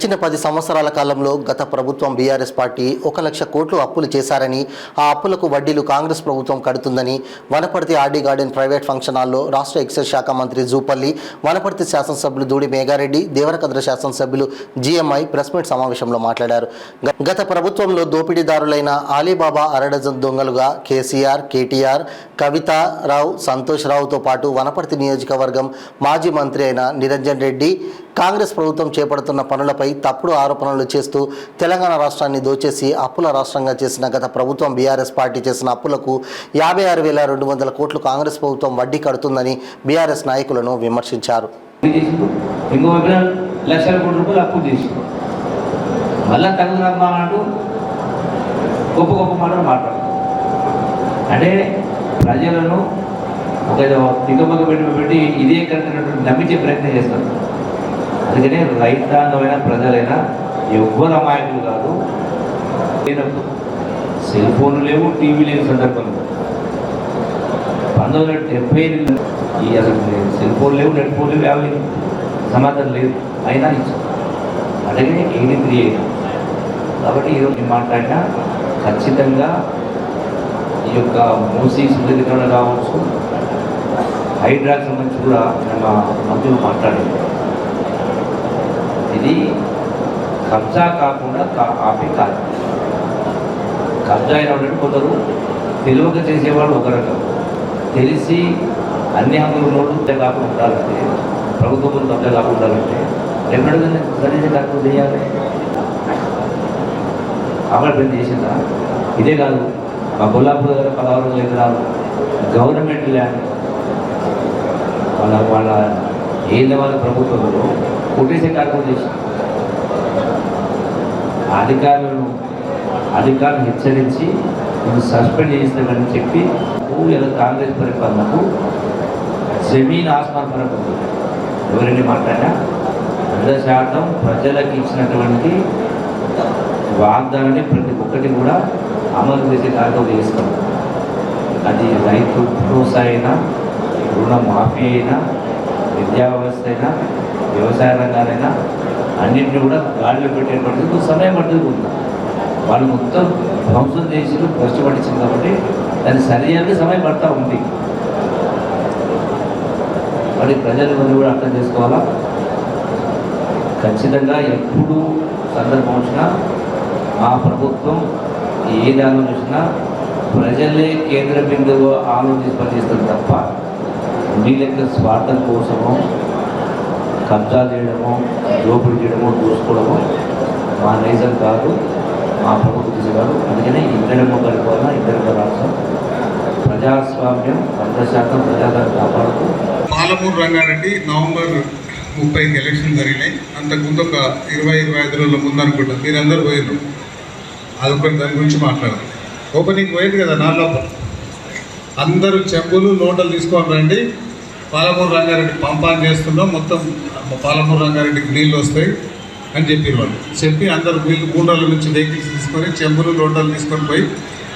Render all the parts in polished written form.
గడిచిన 10 సంవత్సరాల కాలంలో గత ప్రభుత్వం బీఆర్ఎస్ పార్టీ 1 లక్ష కోట్లు అప్పులు చేశారని, ఆ అప్పులకు వడ్డీలు కాంగ్రెస్ ప్రభుత్వం కడుతుందని Wanaparthy RD garden private function హాల్లో రాష్ట్ర ఎక్సైజ్ శాఖ మంత్రి జూపల్లి, వనపర్తి శాసనసభ్యులు దూడి మేఘారెడ్డి, దేవరకద్ర శాసనసభ్యులు జిఎంఐ ప్రెస్ మీట్ సమావేశంలో మాట్లాడారు. గత ప్రభుత్వంలో దోపిడీదారులైన అలీబాబా అరడజన్ దొంగలుగా కేసీఆర్, కేటీఆర్, కవితారావు, సంతోష్ రావుతో పాటు వనపర్తి నియోజకవర్గం మాజీ మంత్రి అయిన నిరంజన్ రెడ్డి కాంగ్రెస్ ప్రభుత్వం చేపడుతున్న పనులపై తప్పుడు ఆరోపణలు చేస్తూ తెలంగాణ రాష్ట్రాన్ని దోచేసి అప్పుల రాష్ట్రంగా చేసిన గత ప్రభుత్వం బీఆర్ఎస్ పార్టీ చేసిన అప్పులకు 56,200 కోట్లు కాంగ్రెస్ ప్రభుత్వం వడ్డీ కడుతుందని బీఆర్ఎస్ నాయకులను విమర్శించారు. లక్షల కోట్ల రూపాయలు అప్పు చేసి మళ్ళా తగుదమ్మా అంటూ గొప్ప గొప్ప మాటలు మాట్లాడుతారు. అంటే ప్రజలను ఒక దిగమగ పెట్టి ఇదే కరెక్ట్ నమ్మించే ప్రయత్నం చేస్తారు. అందుకనే రైతాంగమైన ప్రజలైనా ఎవ్వరు అమాయకులు కాదు. సెల్ ఫోన్లు లేవు, టీవీ లేని సందర్భంలో 1978 అసలు సెల్ ఫోన్ లేవు, నెట్ ఫోన్ లేవు, యాభై సమాధానం లేదు, అయినా ఇచ్చాం. అలాగే 83 అయినా. కాబట్టి ఈరోజు మాట్లాడినా ఖచ్చితంగా ఈ యొక్క మూసీ సుందరీకరణ కావచ్చు, హైడ్రాకి సంబంధించి కూడా మా మంత్రులు మాట్లాడారు. ఇది కబ్జా కాకుండా ఆపి కాదు. కబ్జా అయిన కొందరు తెలియక చేసేవాళ్ళు ఒక రకం, తెలిసి అన్ని హంగులు నోళ్ళు కాకుండా ఉండాలంటే, ప్రభుత్వం కబ్జా కాకుండా ఉండాలంటే ఎప్పుడైనా సరైన కరెక్ట్ చేయాలి. అమలు చేసిందా? ఇదే కాదు, మా కొల్లాపూర్ దగ్గర 16 ఎకరాలు గవర్నమెంట్ ల్యాండ్ వాళ్ళ ఏళ్ళ వాళ్ళ ప్రభుత్వంలో కొట్టేసే కార్యక్రమం చేసి అధికారులను హెచ్చరించి నేను సస్పెండ్ చేస్తామని చెప్పి ఇలా కాంగ్రెస్ పరిపాలనకు జమీన్ ఆస్మాన్ వరకు ఎవరైనా మాట్లాడినా 100% ప్రజలకు ఇచ్చినటువంటి వాగ్దానాన్ని ప్రతి ఒక్కటి కూడా అమలు చేసే కార్యక్రమం చేస్తాం. అది రైతు భరోసా అయినా, రుణమాఫీ అయినా, విద్యా వ్యవస్థ అయినా, వ్యవసాయ రంగాలైనా అన్నింటినీ కూడా గాడిలో పెట్టేటువంటిది సమయం పడుతుంది. వాళ్ళు మొత్తం ధ్వంసం చేసి కష్టపడించింది కాబట్టి దాన్ని సరైన సమయం పడతా ఉంది. మరి ప్రజలు కూడా అర్థం చేసుకోవాలా. ఖచ్చితంగా ఎప్పుడు సందర్భం వచ్చినా మా ప్రభుత్వం ఏ దానిలో చూసినా ప్రజలే కేంద్ర బిందువు ఆలోచించి పనిచేస్తారు తప్ప మీ లెక్క స్వార్థం కోసమో, కబ్జా చేయడమో, దోపిడీ చేయడమో, దూసుకోవడమో మా నేజం కాదు, మా ప్రభుత్వ దిశ కాదు. అందుకనే ఇద్దరేమో పరిపాలన, ఇద్దరేమో రాష్ట్రం, ప్రజాస్వామ్యం 100% ప్రజాదాన్ని కాపాడుతూ. పాలమూరు రంగారెడ్డి నవంబర్ 30కి ఎలక్షన్ జరిగినాయి. అంతకుముందు ఒక 20-25 రోజుల ముందు అనుకుంటాం. మీరందరూ పోయారు, అదొకటి దాని గురించి మాట్లాడారు. ఓపెనింగ్ పోయింది కదా, నా లోపల అందరూ చెంబులు లోటలు తీసుకొని రండి, పాలమూరు రంగారెడ్డి పంపాన్ చేస్తున్నాం, మొత్తం పాలమూరు రంగారెడ్డికి నీళ్ళు వస్తాయి అని చెప్పారు వాళ్ళు. చెప్పి అందరూ వీళ్ళు 3 రోజుల నుంచి వెహికల్స్ తీసుకొని చెంబులు లోటలు తీసుకొని పోయి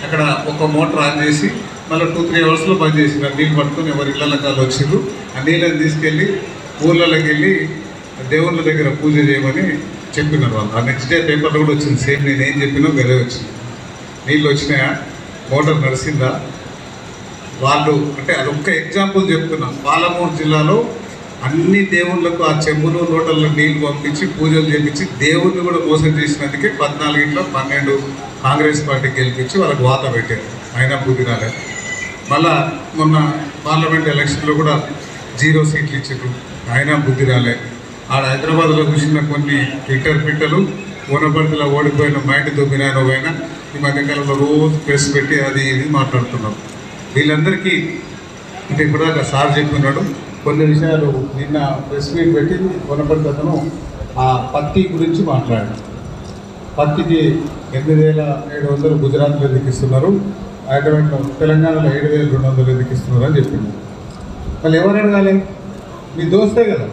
అక్కడ ఒక మోటార్ ఆన్ చేసి మళ్ళీ 2-3 అవర్స్లో బంద్ చేసి నీళ్ళు పట్టుకొని ఎవరి ఇళ్ళ కాళ్ళు వచ్చిర్రు. ఆ నీళ్ళని తీసుకెళ్ళి ఊళ్ళలోకి వెళ్ళి దేవుళ్ళ దగ్గర పూజ చేయమని చెప్పినారు వాళ్ళు. ఆ నెక్స్ట్ డే పేపర్లో కూడా వచ్చింది, సేమ్ నేను ఏం చెప్పినో గదే వచ్చింది. నీళ్ళు వచ్చినాయా, మోటార్ నడిచిందా వాళ్ళు అంటే అదొక్క ఎగ్జాంపుల్ చెప్తున్నా. పాలమూరు జిల్లాలో అన్ని దేవుళ్ళకు ఆ చెంబులు లోటల్లో నీళ్లు పంపించి పూజలు చేపించి దేవుడిని కూడా మోసం చేసినందుకే 14-12 కాంగ్రెస్ పార్టీకి గెలిపించి వాళ్ళకి వాత పెట్టారు. అయినా బుద్ధి రాలేదు. మళ్ళా మొన్న పార్లమెంట్ ఎలక్షన్లో కూడా 0 సీట్లు ఇచ్చారు, అయినా బుద్ధి రాలేదు. ఆడ హైదరాబాద్లో చూసిన కొన్ని పిట్టలు వనపర్తిలో ఓడిపోయిన మైండ్ దొబ్బినాయన ఈ మధ్యకాలంలో రోజు ప్రెస్ పెట్టి అది ఇది మాట్లాడుతున్నాం. వీళ్ళందరికీ అంటే ఇప్పటిదాకా సార్ చెప్పినాడు కొన్ని విషయాలు. నిన్న ప్రెస్ మీట్ పెట్టి వనపర్తి అతను ఆ పత్తి గురించి మాట్లాడాడు. పత్తికి 8,700 గుజరాత్లో ఎదికిస్తున్నారు, హైదరాబాద్లో తెలంగాణలో 7,200 ఎదికిస్తున్నారు అని చెప్పింది. మళ్ళీ ఎవరు అడగాలి? మీ దోస్తే కదా,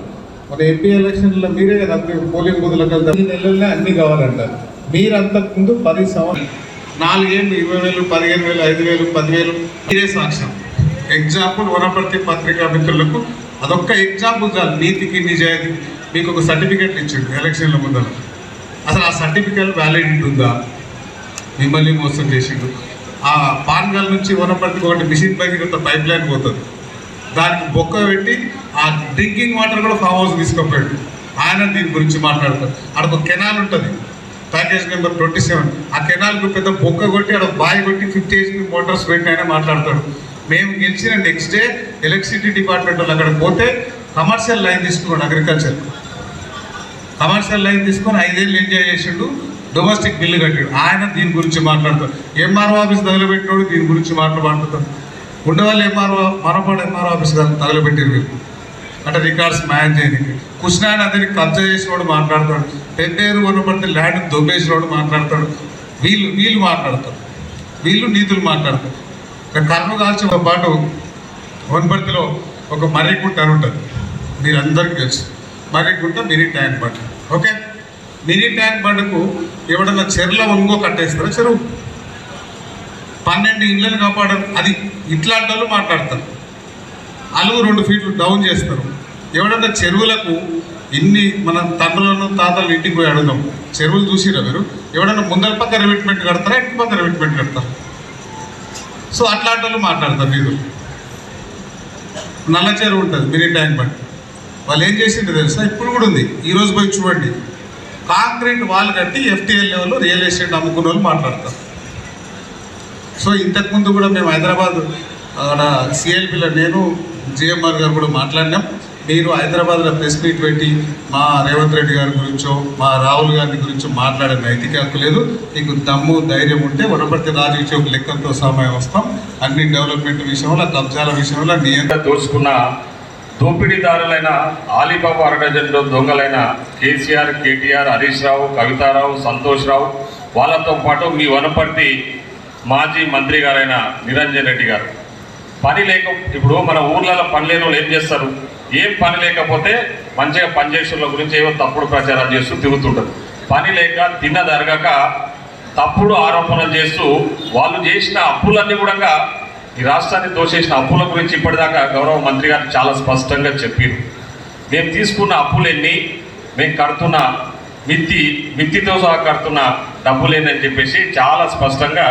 మన ఎంపీ ఎలక్షన్లో మీరే కదా పోలింగ్ బూత్లకు వెళ్తారు. ఈ నెలల్లో అన్నీ కావాలంటారు. మీరు అంతకుముందు 10 సంవత్సరాలు 4 ఏళ్ళు 20,000, 15,000, 5,000, 10,000 ఇదే సాక్ష్యం. ఎగ్జాంపుల్ వనపర్తి పత్రికా మిత్రులకు అదొక్క ఎగ్జాంపుల్ చాలు. నీతికి నిజాయితీ మీకు ఒక సర్టిఫికెట్లు ఇచ్చిండు ఎలక్షన్ల ముందర. అసలు ఆ సర్టిఫికేట్ వ్యాలిడిటీ ఉందా? మిమ్మల్ని మోసం చేసిండు. ఆ పాన్గల్ నుంచి వనపర్తికి ఒకటి మిషన్ భగీరథ పైప్ లైన్ పోతుంది, దానికి బొక్క పెట్టి ఆ డ్రింకింగ్ వాటర్ కూడా ఫామ్ హౌస్ తీసుకుపోయాడు. ఆయన దీని గురించి మాట్లాడతారు. అక్కడ ఒక కెనాల్ ఉంటుంది, ప్యాకేజ్ నెంబర్ 27. ఆ కెనాల్కు పెద్ద బొక్క కొట్టి అక్కడ బాయ్ కొట్టి 50 HP మోటార్స్ పెట్టి ఆయన మాట్లాడతాడు. మేము గెలిచిన నెక్స్ట్ డే ఎలక్ట్రిసిటీ డిపార్ట్మెంట్ వాళ్ళు అక్కడ పోతే కమర్షియల్ లైన్ తీసుకున్నాడు, అగ్రికల్చర్ కమర్షియల్ లైన్ తీసుకొని 5 ఏళ్ళు ఎంజాయ్ చేసిండు, డొమెస్టిక్ బిల్లు కట్టాడు. ఆయన దీని గురించి మాట్లాడతాడు. ఎంఆర్ఓ ఆఫీస్ తగలబెట్టినోడు దీని గురించి మాట్లాడుతాడు. ఉండేవాళ్ళు మనపాడు ఎంఆర్ఓ ఆఫీస్ తగలబెట్టారు వీళ్ళు అంటే రికార్డ్స్ మ్యాచ్ చేయడానికి. కృష్ణా నదిని కబ్జా చేసినోడు మాట్లాడతాడు. పెద్దేరు వనపడితే ల్యాండ్ దొబ్బేసినోడు మాట్లాడతాడు. వీళ్ళు మాట్లాడతారు, వీళ్ళు నీతులు మాట్లాడతారు. కర్మ కాల్చిన పాటు వనపర్తిలో ఒక మర్రిగుంట అని ఉంటుంది, మీరందరికీ తెలుసు. Marrigunta mini tank bund. Okay, mini tank బండ్కు ఎవడన్నా చెరువులో ఒంగో కట్టేస్తారా? చెరువు 12 ఇళ్ళని కాపాడరు. అది ఇట్లాంటి వాళ్ళు మాట్లాడతారు. అలుగు 2 ఫీట్లు డౌన్ చేస్తారు. ఎవడన్నా చెరువులకు ఇన్ని మన తండ్రులను తాతలను ఇంటికి పోయి అడుగుదాం, చెరువులు చూసిరా మీరు? ఎవడన్నా ముందర పక్క రివిట్మెంట్ కడతారా, ఇంటి పక్క రివిట్మెంట్ కడతారు? సో అట్లాంటి వాళ్ళు మాట్లాడతారు. మీరు నల్ల చెరువు ఉంటుంది, మినీ ట్యాంక్ బండ్, వాళ్ళు ఏం చేసిండ్రు తెలుసా? ఇప్పుడు కూడా ఉంది, ఈరోజు పోయి చూడండి. కాంక్రీట్ వాల్ కట్టి FTL లెవెల్లో రియల్ ఎస్టేట్ అమ్ముకున్న వాళ్ళు మాట్లాడతారు. సో ఇంతకుముందు కూడా మేము హైదరాబాద్ అక్కడ CLPలో నేను GMR గారు కూడా మాట్లాడినాం. మీరు హైదరాబాద్లో ప్రెస్ మీట్ పెట్టి మా రేవంత్ రెడ్డి గారి గురించో మా రాహుల్ గాంధీ గురించో మాట్లాడే నైతిక హక్కు లేదు. మీకు దమ్ము ధైర్యం ఉంటే వనపర్తి రాజకీయ చౌక్ లెక్కలతో సమయం వస్తాం. అన్ని డెవలప్మెంట్ విషయంలో, కబ్జాల విషయంలో నియంత్రణ దోచుకున్న దోపిడీదారులైన ఆలీబాబా అరడజన్లో దొంగలైన కేసీఆర్, KTR, హరీష్ రావు, కవితారావు, సంతోష్ రావు, వాళ్ళతో పాటు మీ వనపర్తి మాజీ మంత్రి గారైన నిరంజన్ రెడ్డి గారు పని లేక ఇప్పుడు మన ఊర్లలో పని లేని వాళ్ళు ఏం చేస్తారు? ఏం పని లేకపోతే మంచిగా పనిచేసేళ్ళ గురించి ఏవో తప్పుడు ప్రచారం చేస్తూ తిరుగుతుంటారు. పని లేక తిన్నదరగక తప్పుడు ఆరోపణలు చేస్తూ వాళ్ళు చేసిన అప్పులన్నీ కూడా ఈ రాష్ట్రాన్ని దోచేసిన అప్పుల గురించి ఇప్పటిదాకా గౌరవ మంత్రి గారు చాలా స్పష్టంగా చెప్పారు. మేము తీసుకున్న అప్పులు ఎన్ని, మేము కడుతున్న మిత్తితో సహా కడుతున్న డబ్బులు ఏందని చెప్పేసి చాలా స్పష్టంగా